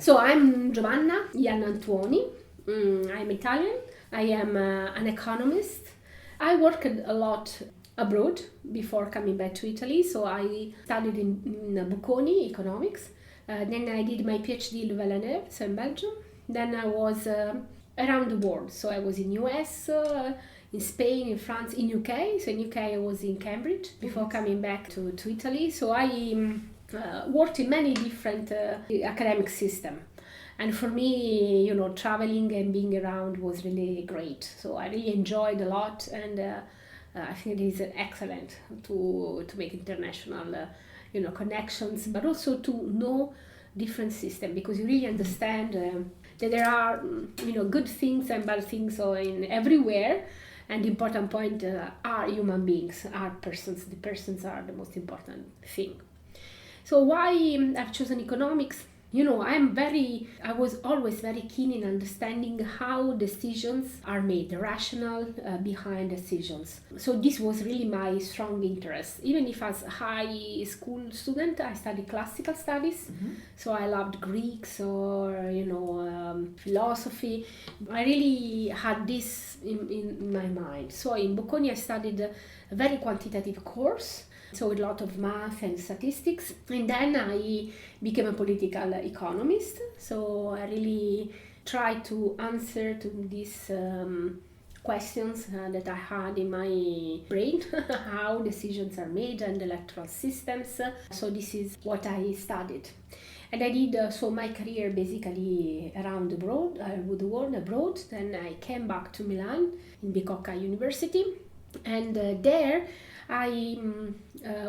So I'm Giovanna Iannantuoni. I'm Italian. I am an economist. I worked a lot abroad before coming back to Italy. So I studied in Bocconi, economics. Then I did my PhD in Villeneuve, so in Belgium. Then I was around the world. So I was in US, in Spain, in France, in UK. So in UK I was in Cambridge before coming back to Italy. So I worked in many different academic systems. And for me, traveling and being around was really great. So I really enjoyed a lot, and I think it is excellent to make international, connections, but also to know different systems, because you really understand that there are, good things and bad things in everywhere. And the important point are human beings, are persons. The persons are the most important thing. So why I've chosen economics? I was always very keen in understanding how decisions are made, the rationale behind decisions. So this was really my strong interest. Even if as a high school student, I studied classical studies. So I loved Greeks or, philosophy. I really had this in my mind. So in Bocconi, I studied a very quantitative course. So with a lot of math and statistics. And then I became a political economist. So I really tried to answer to these questions that I had in my brain, how decisions are made and electoral systems. So this is what I studied. And I did my career basically around the world abroad. Then I came back to Milan in Bicocca University. And there I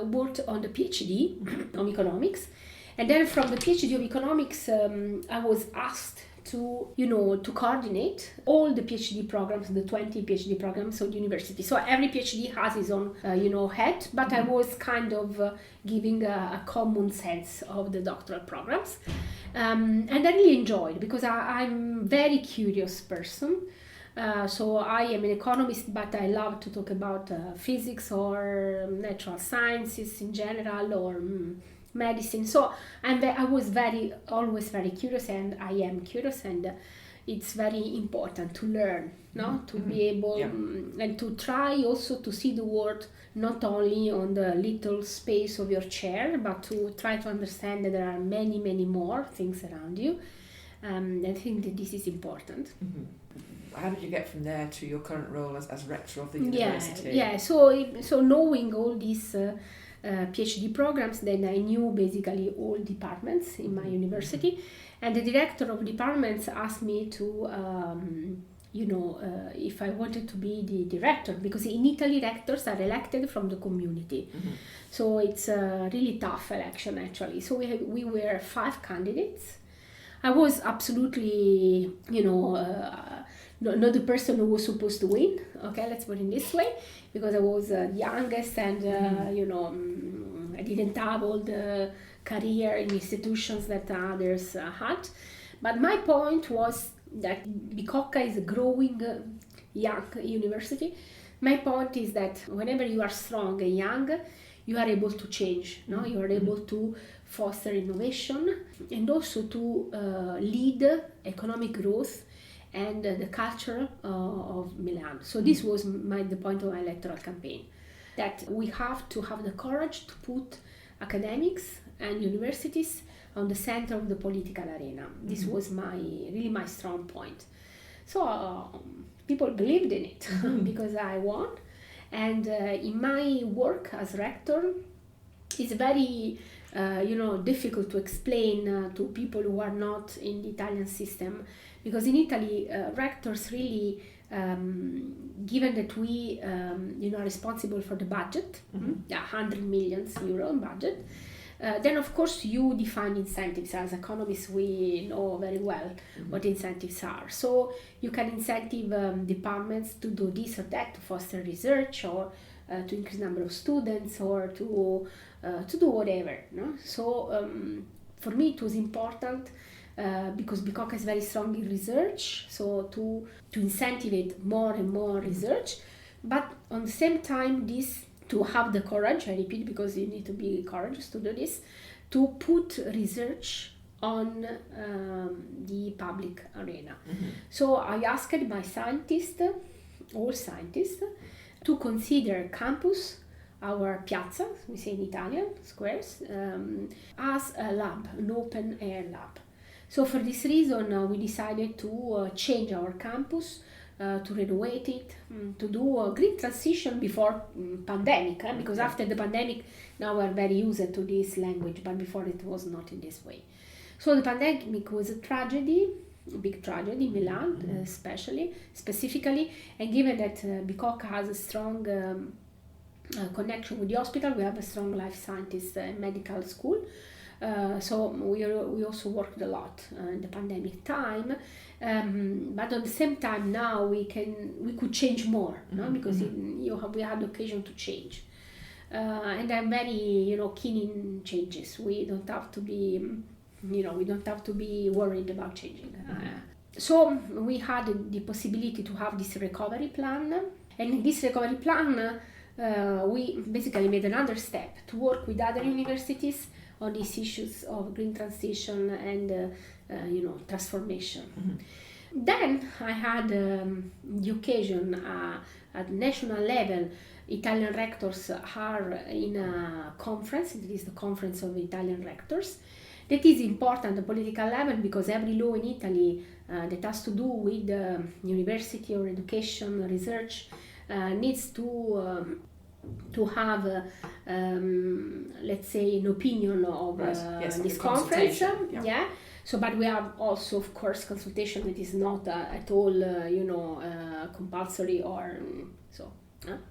worked on the PhD of economics, and then from the PhD of economics, I was asked to coordinate all the PhD programs, the 20 PhD programs of the university. So every PhD has its own, head, but I was kind of giving a common sense of the doctoral programs, and I really enjoyed, because I'm a very curious person. So I am an economist, but I love to talk about physics or natural sciences in general, or medicine. So I was always very curious, and I am curious, and it's very important to learn, to be able and to try also to see the world not only on the little space of your chair, but to try to understand that there are many, many more things around you. I think that this is important. How did you get from there to your current role as rector of the university? So knowing all these PhD programs, then I knew basically all departments in my university, and the director of departments asked me to if I wanted to be the director, because in Italy rectors are elected from the community. So it's a really tough election actually. So we were 5 candidates. I was absolutely not the person who was supposed to win, okay, let's put it this way, because I was the youngest, and I didn't have all the career in institutions that others had. But my point was that Bicocca is a growing young university. My point is that whenever you are strong and young, you are able to change, you are able to foster innovation, and also to lead economic growth and the culture of Milan. So this was the point of my electoral campaign, that we have to have the courage to put academics and universities on the center of the political arena. This was my strong point. So people believed in it because I won. And in my work as rector, it's very difficult to explain to people who are not in the Italian system, because in Italy rectors really, given that we are responsible for the budget, 100 million euro budget, then of course you define incentives. As economists we know very well what incentives are. So you can incentive departments to do this or that, to foster research, or to increase number of students, or to do whatever. So for me it was important, because Bicocca is very strong in research, so to incentivize more and more research, but on the same time to have the courage, I repeat, because you need to be courageous to do this, to put research on the public arena. So I asked my scientists, all scientists, to consider campus, our piazza, we say in Italian, squares, as a lab, an open air lab. So for this reason, we decided to change our campus, to renovate it, to do a green transition before pandemic, because after the pandemic, now we're very used to this language, but before it was not in this way. So the pandemic was a tragedy, a big tragedy in Milan, specifically, and given that Bicocca has a strong connection with the hospital, we have a strong life scientist medical school. So we also worked a lot in the pandemic time, but at the same time now we could change more, because we had occasion to change, and I'm very keen in changes. We don't have to be worried about changing. So we had the possibility to have this recovery plan, and in this recovery plan we basically made another step to work with other universities on these issues of green transition and transformation. Then I had the occasion at national level. Italian rectors are in a conference. It is the conference of Italian rectors. That is important at political level because every law in Italy that has to do with university or education, research, needs to have, let's say, an opinion of this conference. So, but we have also, of course, consultation that is not at all, compulsory or so.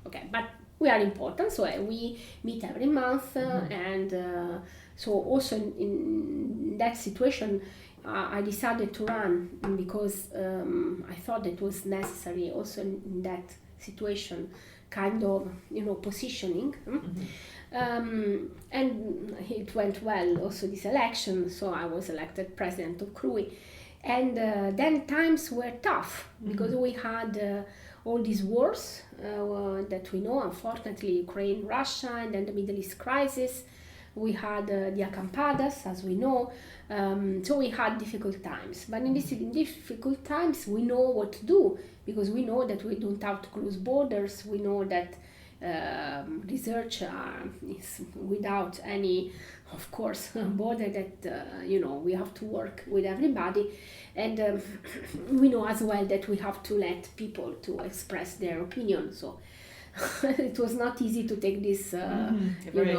Okay, but we are important, so we meet every month, and so also in that situation, I decided to run because I thought it was necessary also in that situation, kind of positioning, and it went well also this election, so I was elected president of CRUI, and then times were tough because we had all these wars that we know, unfortunately, Ukraine, Russia, and then the Middle East crisis. We had the acampadas, as we know, so we had difficult times. But in these difficult times, we know what to do, because we know that we don't have to close borders. We know that research is without any, of course, border, that we have to work with everybody, and we know as well that we have to let people to express their opinion. So it was not easy to take this a very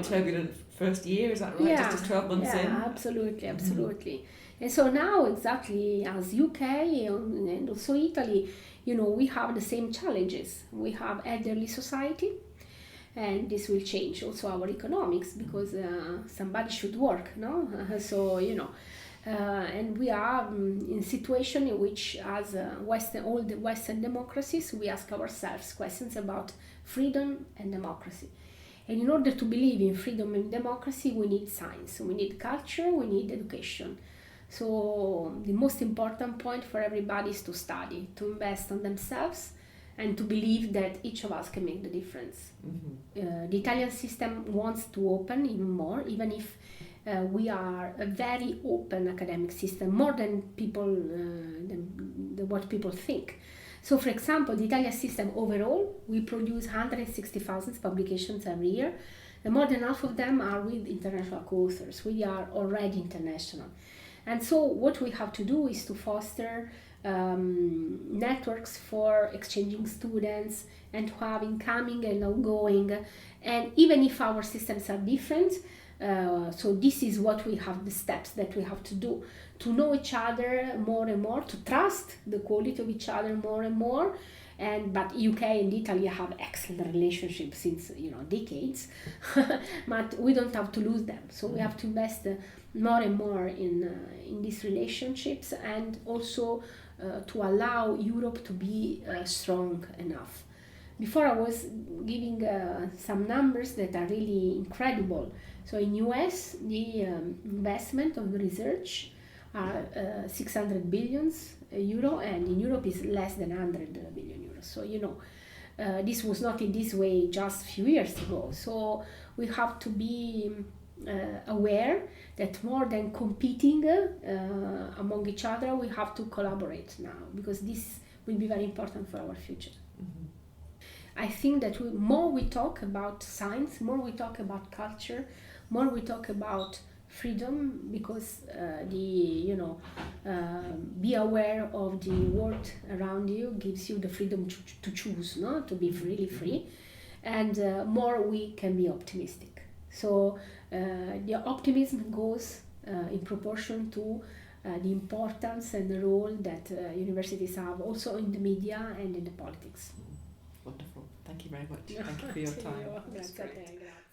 turbulent first year, is that right? Yeah, just 12 months in. Absolutely. And so now, exactly as UK and also Italy, we have the same challenges. We have elderly society, and this will change also our economics, because somebody should work, no? So and we are in a situation in which, as all the Western democracies, we ask ourselves questions about freedom and democracy. And in order to believe in freedom and democracy, we need science, we need culture, we need education. So the most important point for everybody is to study, to invest on themselves, and to believe that each of us can make the difference. The Italian system wants to open even more, even if we are a very open academic system, more than what people think. So, for example, the Italian system overall, we produce 160,000 publications every year, and more than half of them are with international co-authors. We are already international. And so what we have to do is to foster networks for exchanging students and to have incoming and outgoing. And even if our systems are different, so this is what we have, the steps that we have to do to know each other more and more, to trust the quality of each other more and more. But UK and Italy have excellent relationships since decades, but we don't have to lose them. So we have to invest more and more in these relationships, and also to allow Europe to be strong enough. Before I was giving some numbers that are really incredible. So in US, the investment of research are 600 billion euro, and in Europe is less than 100 billion euros. So this was not in this way just a few years ago. So we have to be aware that more than competing among each other, we have to collaborate now, because this will be very important for our future. I think that more we talk about science, more we talk about culture, more we talk about freedom, because be aware of the world around you gives you the freedom to choose, no, to be really free, and more we can be optimistic. So the optimism goes in proportion to the importance and the role that universities have also in the media and in the politics. Wonderful. Thank you very much. Thank you for your time. Grazie a te, grazie.